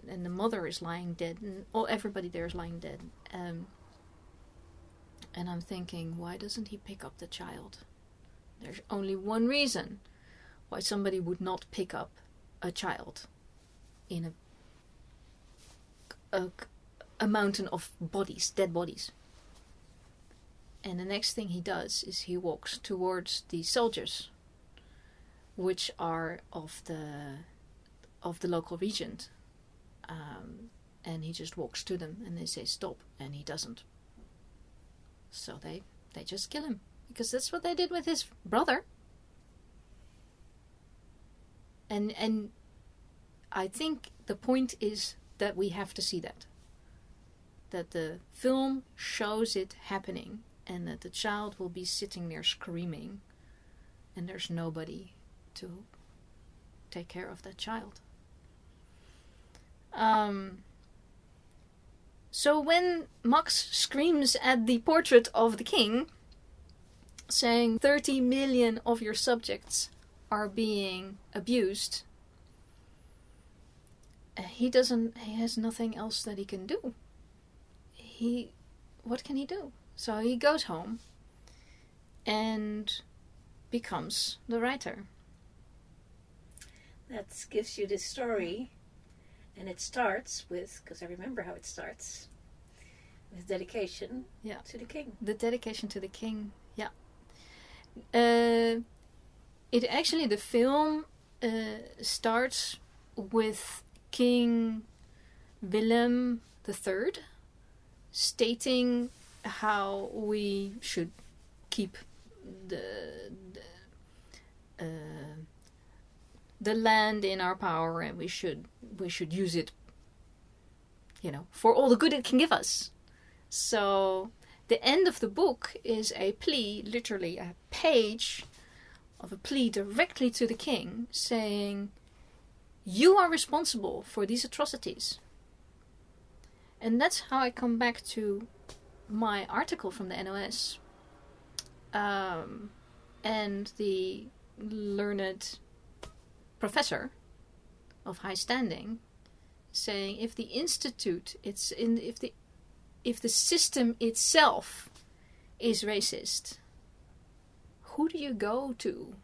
And the mother is lying dead, and everybody there is lying dead. And I'm thinking, why doesn't he pick up the child? There's only one reason why somebody would not pick up a child in a mountain of bodies, dead bodies. And the next thing he does is he walks towards the soldiers, which are of the local regent. And he just walks to them and they say stop, and he doesn't. So they just kill him, because that's what they did with his brother. And I think the point is that we have to see that the film shows it happening, and that the child will be sitting there screaming, and there's nobody to take care of that child. So when Max screams at the portrait of the king, saying 30 million of your subjects are being abused, he has nothing else that he can do. What can he do? So he goes home and becomes the writer. That gives you this story. And it starts with, because I remember how it starts, with dedication to the king. The dedication to the king, yeah. The film starts with King Willem III stating how we should keep the land in our power, and we should use it, for all the good it can give us. So the end of the book is a plea, literally a page of a plea directly to the king, saying, you are responsible for these atrocities. And that's how I come back to my article from the NOS. And the learned professor of high standing saying, if the institute, if the system itself is racist, who do you go to?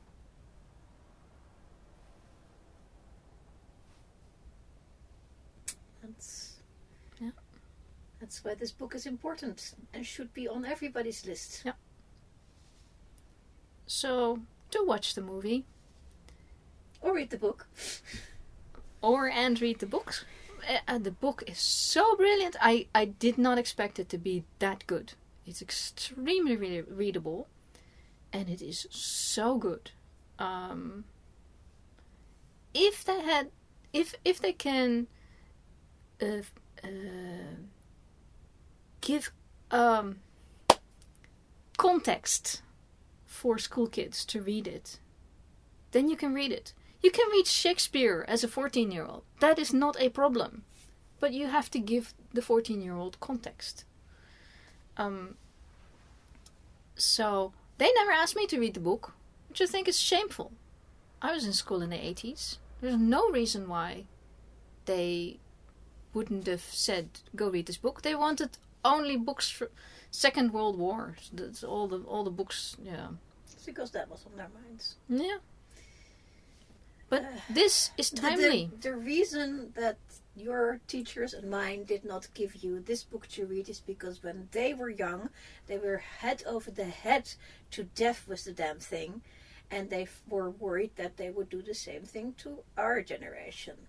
That's why this book is important and should be on everybody's list. Yeah. So, do watch the movie. Or read the book. And read the books. The book is so brilliant. I did not expect it to be that good. It's extremely readable. And it is so good. If they can give context for school kids to read it, then you can read it. You can read Shakespeare as a 14-year-old. That is not a problem. But you have to give the 14-year-old context. So, they never asked me to read the book, which I think is shameful. I was in school in the 80s. There's no reason why they wouldn't have said, go read this book. They wanted only books for Second World War. That's all the books, yeah. It's because that was on their minds. Yeah. But this is timely. The reason that your teachers and mine did not give you this book to read is because when they were young, they were head over the head to death with the damn thing. And they were worried that they would do the same thing to our generation.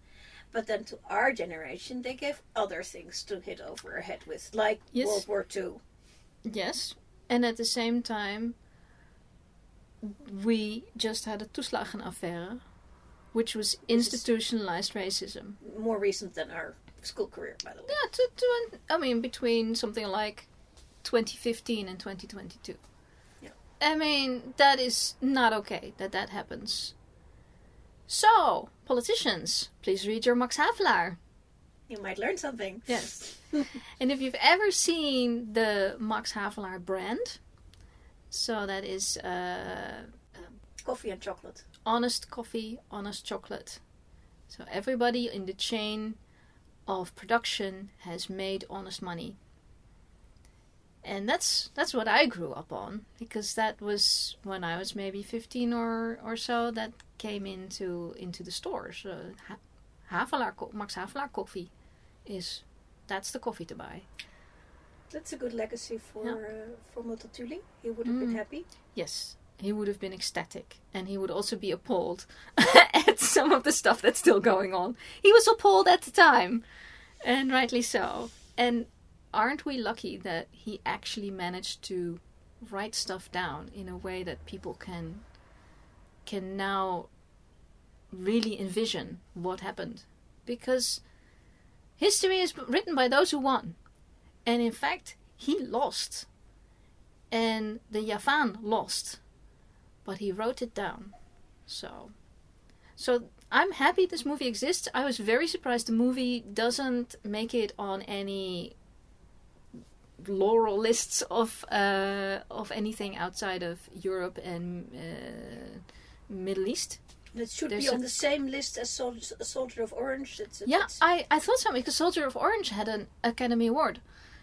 But then to our generation, they gave other things to hit over our head with, like World War II. Yes. And at the same time, we just had a Toeslagenaffaire, which was institutionalized racism. More recent than our school career, by the way. Yeah, between something like 2015 and 2022. Yeah. I mean, that is not okay that happens. So, politicians, please read your Max Havelaar. You might learn something. Yes. And if you've ever seen the Max Havelaar brand, so that is coffee and chocolate. Honest coffee, honest chocolate. So everybody in the chain of production has made honest money. And that's what I grew up on, because that was when I was maybe 15 or so, that came into the stores. Max Havelaar coffee that's the coffee to buy. That's a good legacy for Multatuli. He would have been happy. Yes, he would have been ecstatic, and he would also be appalled at some of the stuff that's still going on. He was appalled at the time, and rightly so. And aren't we lucky that he actually managed to write stuff down in a way that people can now really envision what happened? Because history is written by those who won. And in fact, he lost. And the Javaan lost. But he wrote it down. So I'm happy this movie exists. I was very surprised the movie doesn't make it on any laurel lists of anything outside of Europe and Middle East. It should be on the same list as Soldier of Orange. I thought so, because Soldier of Orange had an Academy Award.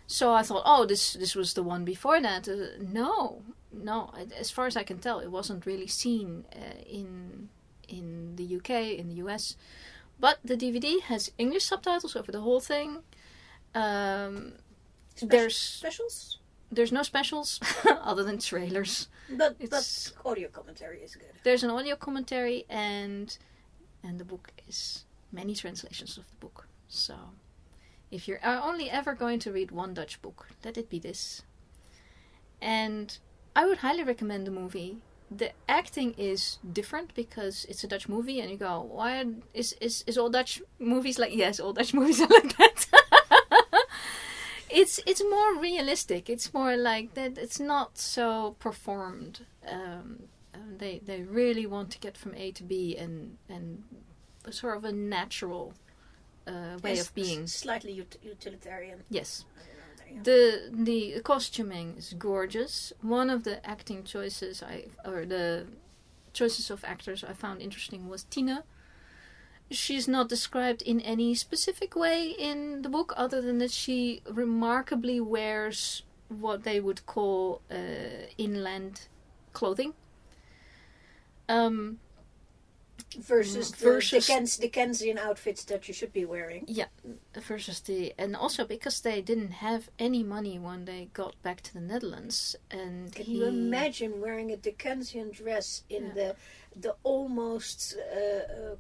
So I thought, this was the one before that. No. As far as I can tell, it wasn't really seen in the UK, in the US. But the DVD has English subtitles over the whole thing. There's specials? There's no specials other than trailers. But audio commentary is good. There's an audio commentary, and the book is many translations of the book. So if you're only ever going to read one Dutch book, let it be this. And I would highly recommend the movie. The acting is different because it's a Dutch movie, and you go, why is all Dutch movies like? Yes, all Dutch movies are like that. It's more realistic. It's more like that. It's not so performed. They really want to get from A to B, and sort of a natural way of being. Slightly utilitarian. Yes. The costuming is gorgeous. One of the acting choices the choices of actors I found interesting was Tina. She's not described in any specific way in the book, other than that she remarkably wears what they would call inland clothing. Versus the Dickensian outfits that you should be wearing. Yeah, and also because they didn't have any money when they got back to the Netherlands. And can you imagine wearing a Dickensian dress in the almost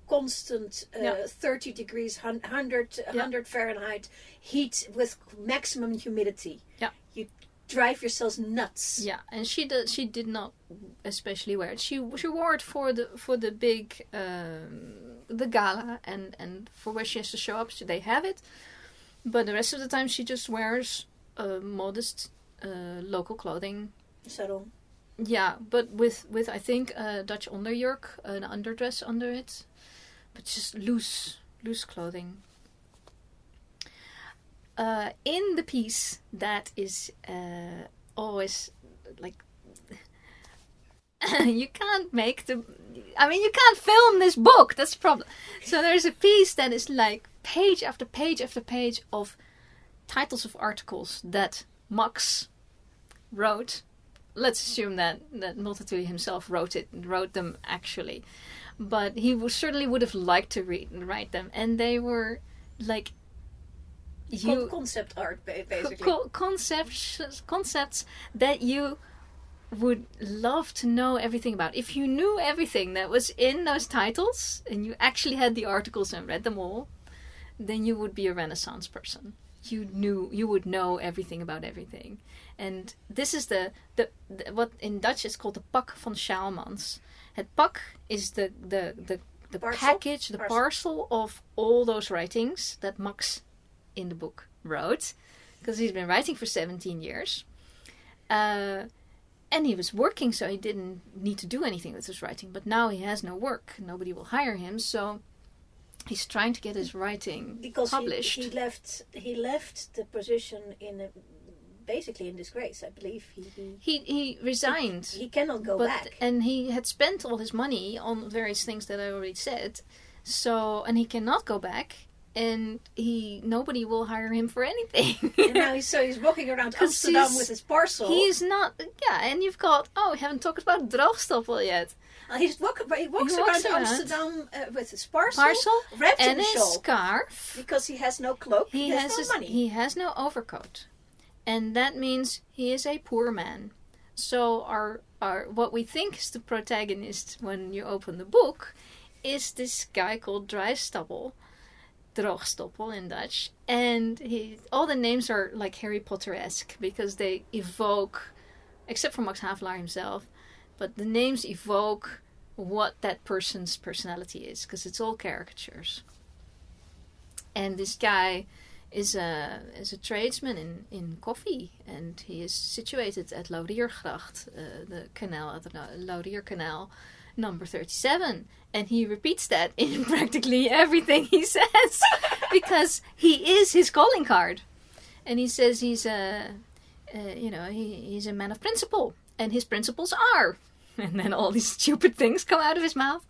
constant 30 degrees, 100 Fahrenheit heat with maximum humidity? Yeah. You drive yourselves nuts. Yeah, and she did not especially wear it. She wore it for the big the gala and for where she has to show up. So they have it, but the rest of the time she just wears modest local clothing. Subtle. Yeah, but with I think a Dutch underjurk, an underdress under it, but just loose clothing. In the piece that is always like you can't you can't film this book. That's the problem. So there's a piece that is like page after page after page of titles of articles that Max wrote. Let's assume that Multatuli himself wrote them actually, but he certainly would have liked to write them, and they were like. Concept art, basically. Concepts that you would love to know everything about. If you knew everything that was in those titles, and you actually had the articles and read them all, then you would be a Renaissance person. You would know everything about everything. And this is the what in Dutch is called the pak van Sjaalmans. Het pak is the package, the parcel of all those writings that Max in the book wrote, because he's been writing for 17 years. And he was working, so he didn't need to do anything with his writing. But now he has no work. Nobody will hire him, so he's trying to get his writing published. He left the position basically in disgrace, I believe. He resigned. He cannot go back. And he had spent all his money on various things that I already said. And he cannot go back. And nobody will hire him for anything. And now he's walking around Amsterdam with his parcel. He's not, and you've got, we haven't talked about droogstoppel yet. He walks around Amsterdam with his parcel wrapped and in a his shawl. Scarf. Because he has no cloak, he has no money. He has no overcoat. And that means he is a poor man. So our what we think is the protagonist when you open the book is this guy called Droogstoppel in Dutch, and all the names are like Harry Potter-esque because they evoke, except for Max Havelaar himself, but the names evoke what that person's personality is, because it's all caricatures. And this guy is a tradesman in coffee, and he is situated at Lauriergracht, the canal at the Laurier Canal, number 37, and he repeats that in practically everything he says because he is his calling card. And he says he's a man of principle, and his principles are, and then all these stupid things come out of his mouth.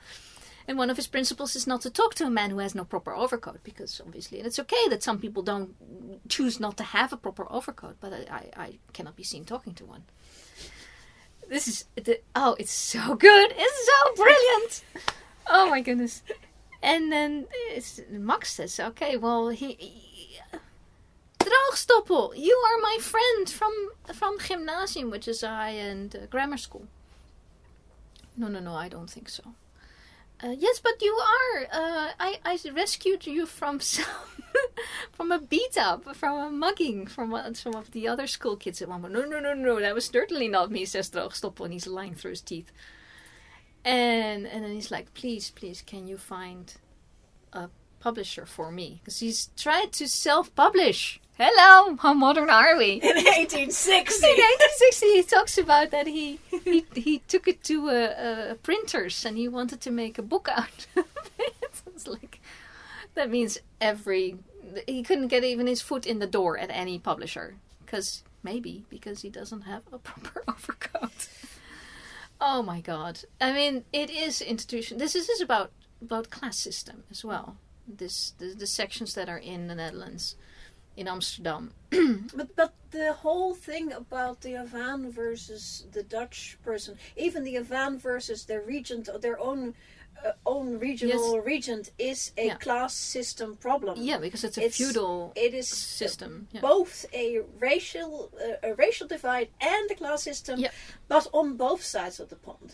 And one of his principles is not to talk to a man who has no proper overcoat, because obviously, and it's okay that some people don't choose not to have a proper overcoat, but I cannot be seen talking to one. This is it's so good. It's so brilliant. Oh my goodness. And then Max says, okay, well, Droogstoppel, you are my friend from gymnasium, which is a high-end grammar school. No, I don't think so. Yes, but you are. I rescued you from some from a beat up, from a mugging, from some of the other school kids at one point. No, that was certainly not me, says Droogstoppel, and he's lying through his teeth. And then he's like, please, can you find a publisher for me? Because he's tried to self-publish. Hello, how modern are we? In 1860. In 1860, he talks about that he took it to a printers and he wanted to make a book out of it. It's like, that means he couldn't get even his foot in the door at any publisher. Because he doesn't have a proper overcoat. Oh my god. I mean, it is institution. This is about class system as well. The sections that are in the Netherlands. In Amsterdam. but the whole thing about the Havaan versus the Dutch person, even the Havaan versus their regent, or their own regional regent, is a class system problem. Yeah, because it's a feudal system. Both a racial divide and a class system, but on both sides of the pond.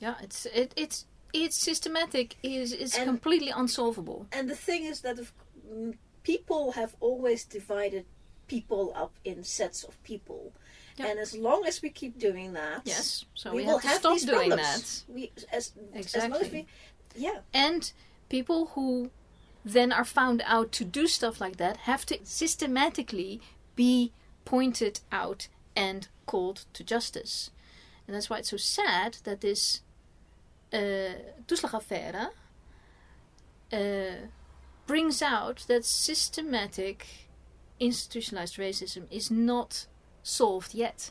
Yeah, it's systematic. It's completely unsolvable. And the thing is that people have always divided people up in sets of people. Yep. And as long as we keep doing that, so we have to stop doing that. As long as we, And people who then are found out to do stuff like that have to systematically be pointed out and called to justice. And that's why it's so sad that this Toeslagaffaire brings out that systematic institutionalized racism is not solved yet.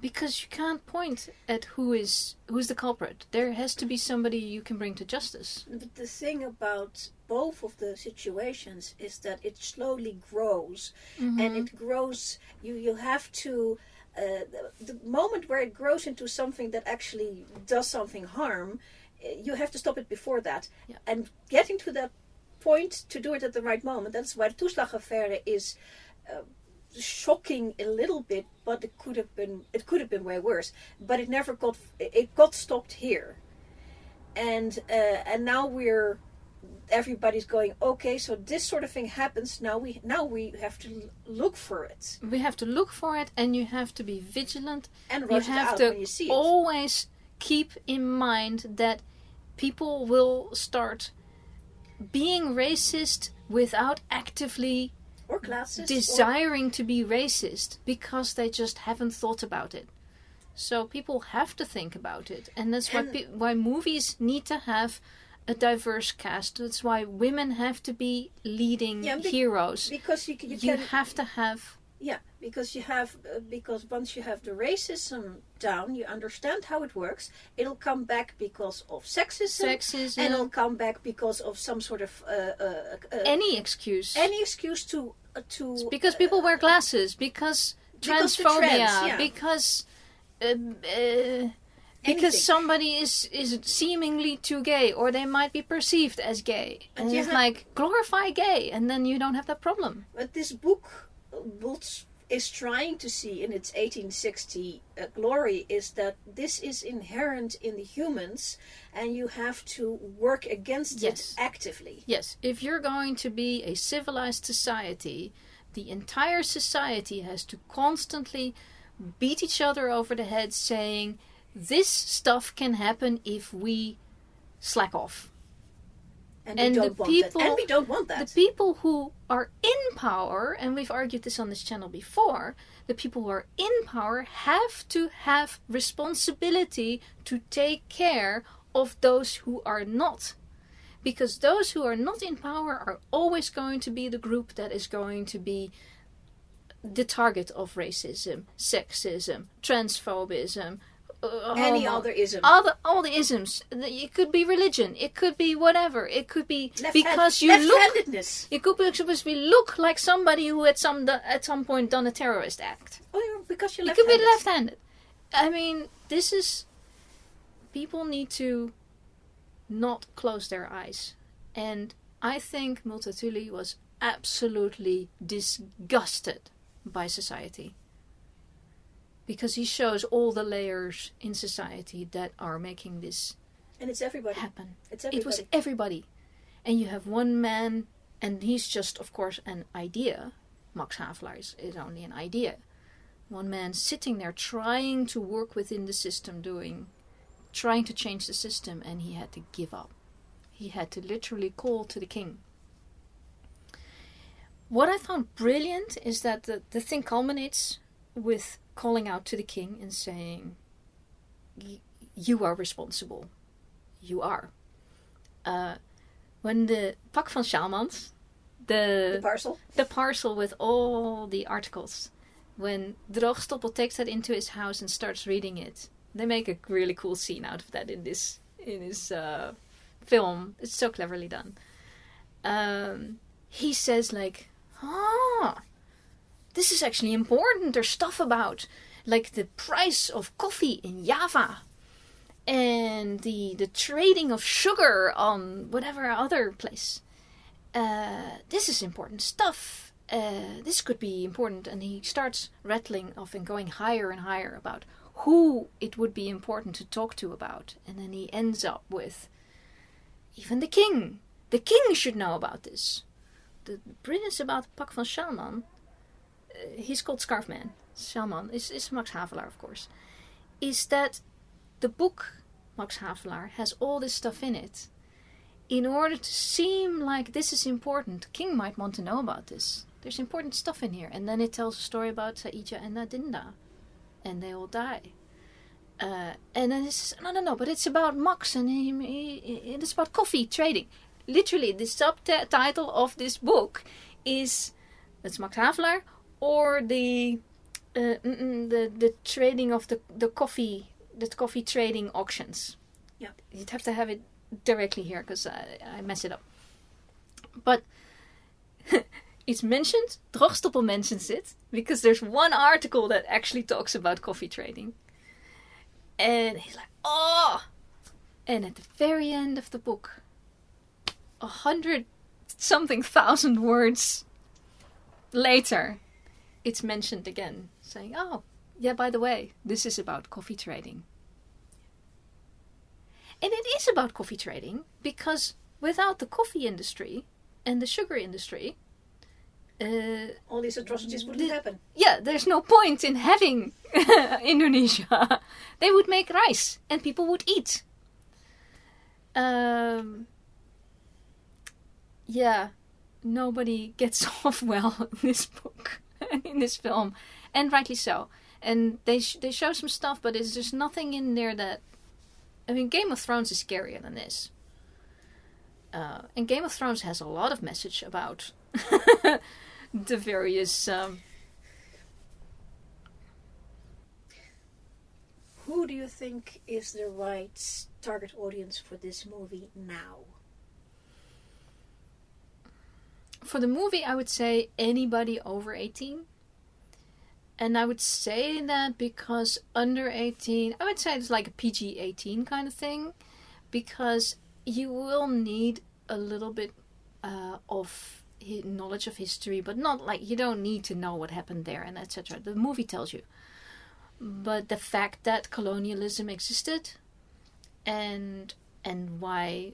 Because you can't point at who's the culprit. There has to be somebody you can bring to justice. But the thing about both of the situations is that it slowly grows. Mm-hmm. And it grows, you have to, the moment where it grows into something that actually does something harm, you have to stop it before that. Yeah. And getting to that point to do it at the right moment, that's why the Toeslagaffaire is shocking a little bit, but it could have been way worse. But it never got stopped here. And now everybody's going, okay, so this sort of thing happens, now we have to look for it. We have to look for it, and you have to be vigilant. And rush it out when you see it. Always keep in mind that people will start being racist without actively or classist desiring to be racist, because they just haven't thought about it. So people have to think about it, and that's why movies need to have a diverse cast. That's why women have to be leading heroes. Because you have to have. Yeah, because once you have the racism down, you understand how it works. It'll come back because of sexism, and it'll come back because of some sort of any excuse to because people wear glasses, because transphobia, because somebody is seemingly too gay, or they might be perceived as gay, and it's like, glorify gay, and then you don't have that problem. But this book is trying to see in its 1860 glory is that this is inherent in the humans, and you have to work against it actively. Yes, if you're going to be a civilized society, the entire society has to constantly beat each other over the head saying, this stuff can happen if we slack off. And we don't want that. The people who are in power, and we've argued this on this channel before, the people who are in power have to have responsibility to take care of those who are not. Because those who are not in power are always going to be the group that is going to be the target of racism, sexism, transphobism, any other ism. All the isms. It could be religion. It could be whatever. It could be because you left-handedness. It could be supposed to look like somebody who at some point done a terrorist act. Oh, because you're left-handed. It could be left-handed. I mean, this is. People need to not close their eyes, and I think Multatuli was absolutely disgusted by society. Because he shows all the layers in society that are making this and it's everybody. happen. It's everybody. It was everybody. And you have one man, and he's just, of course, an idea. Max Havelaar is only an idea. One man sitting there trying to work within the system, trying to change the system, and he had to give up. He had to literally call to the king. What I found brilliant is that the thing culminates with calling out to the king and saying, you are responsible. You are. When the pak van Sjaalmans, the parcel with all the articles, when Droogstoppel takes that into his house and starts reading it, they make a really cool scene out of that in this film. It's so cleverly done. He says like, this is actually important. There's stuff about like the price of coffee in Java and the trading of sugar on whatever other place. This is important stuff. This could be important. And he starts rattling off and going higher and higher about who it would be important to talk to about. And then he ends up with even the king. The king should know about this. The brilliance about Pak van Sjaalman, he's called Scarfman. Sjaalman is Max Havelaar, of course. Is that the book Max Havelaar has all this stuff in it. In order to seem like this is important, king might want to know about this. There's important stuff in here. And then it tells a story about Saïdja and Adinda. And they all die. And then it says, no, but it's about Max and it's about coffee trading. Literally, the subtitle of this book is it's Max Havelaar or the trading of the coffee trading auctions. Yeah, you'd have to have it directly here because I mess it up. But it's mentioned. Droogstoppel mentions it because there's one article that actually talks about coffee trading, and he's like, oh! And at the very end of the book, 100-something thousand words later, it's mentioned again, saying, oh, yeah, by the way, this is about coffee trading. And it is about coffee trading because without the coffee industry and the sugar industry, all these atrocities wouldn't happen. Yeah, there's no point in having Indonesia. They would make rice and people would eat. Yeah, nobody gets off well in this book, in this film, and rightly so. And they show some stuff, but there's just nothing in there that... I mean, Game of Thrones is scarier than this. And Game of Thrones has a lot of message about the various... Who do you think is the right target audience for this movie now? For the movie, I would say anybody over 18. And I would say that because under 18, I would say it's like a PG-18 kind of thing. Because you will need a little bit of knowledge of history, but not like you don't need to know what happened there and etc. The movie tells you. But the fact that colonialism existed and why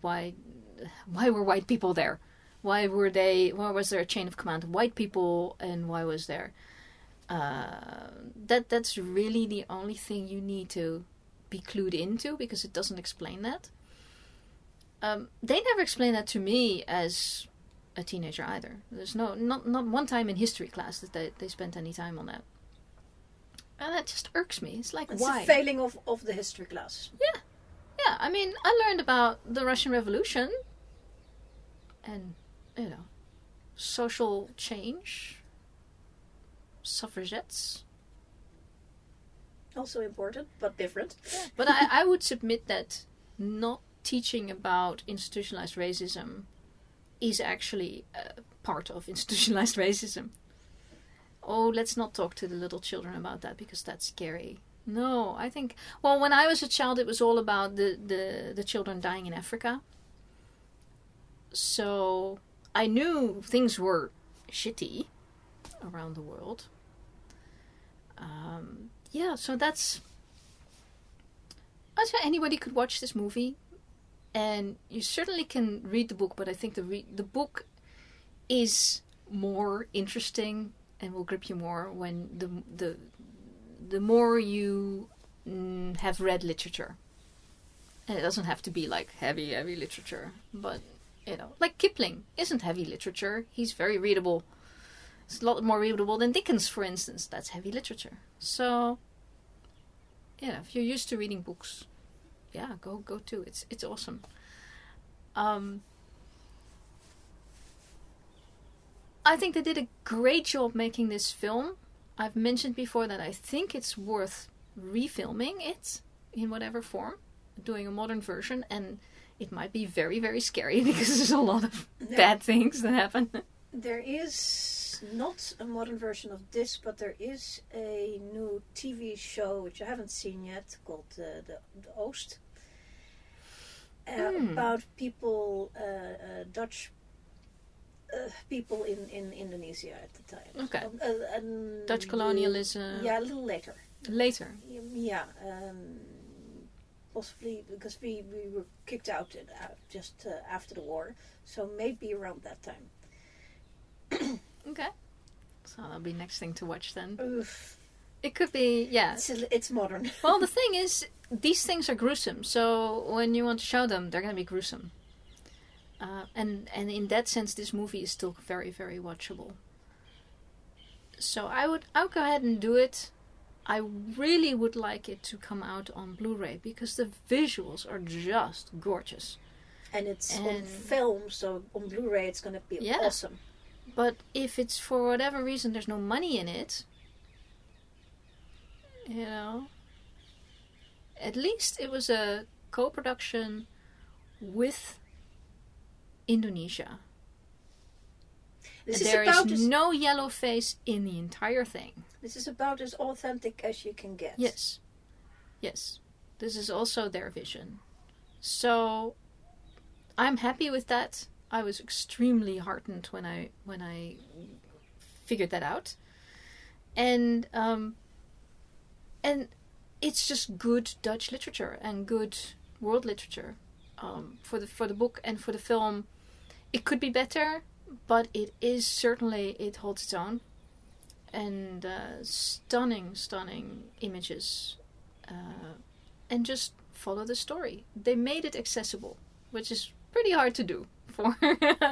were white people there? Why was there a chain of command of white people and why was there? That's really the only thing you need to be clued into because it doesn't explain that. They never explained that to me as a teenager either. There's not one time in history class that they spent any time on that. And that just irks me. It's like, why? It's a failing of the history class. Yeah. I mean, I learned about the Russian Revolution and, social change, suffragettes. Also important, but different. Yeah. But I would submit that not teaching about institutionalized racism is actually part of institutionalized racism. Oh, let's not talk to the little children about that because that's scary. No, I think... Well, when I was a child, it was all about the children dying in Africa. So I knew things were shitty around the world. So that's... I'd say anybody could watch this movie And you certainly can read the book, but I think the book is more interesting and will grip you more when the more you have read literature. And it doesn't have to be like heavy literature, but like Kipling isn't heavy literature. He's very readable. It's a lot more readable than Dickens, for instance. That's heavy literature. So, if you're used to reading books, yeah, go to. It's awesome. I think they did a great job making this film. I've mentioned before that I think it's worth refilming it in whatever form, doing a modern version, and it might be very, very scary because there's a lot of bad things that happen. There is not a modern version of this, but there is a new TV show which I haven't seen yet called the Oost. About people, Dutch people in Indonesia at the time. Okay. So, Dutch colonialism. Yeah, a little later. Later. Yeah. Possibly because we were kicked out just after the war, so maybe around that time. Okay. So that'll be next thing to watch then. Oof. It could be, yeah. It's modern. Well, the thing is, these things are gruesome, so when you want to show them, they're going to be gruesome. And in that sense, this movie is still very, very watchable. So I'll go ahead and do it. I really would like it to come out on Blu-ray because the visuals are just gorgeous. And it's on film, so on Blu-ray it's going to be awesome. But if it's for whatever reason there's no money in it, at least it was a co-production with Indonesia. There is no yellow face in the entire thing. This is about as authentic as you can get. Yes. This is also their vision. So I'm happy with that. I was extremely heartened when I figured that out. And it's just good Dutch literature and good world literature. For the book and for the film, it could be better, but it holds its own. And stunning images. And just follow the story. They made it accessible, which is pretty hard to do for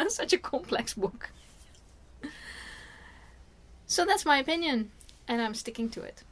such a complex book. So that's my opinion, and I'm sticking to it.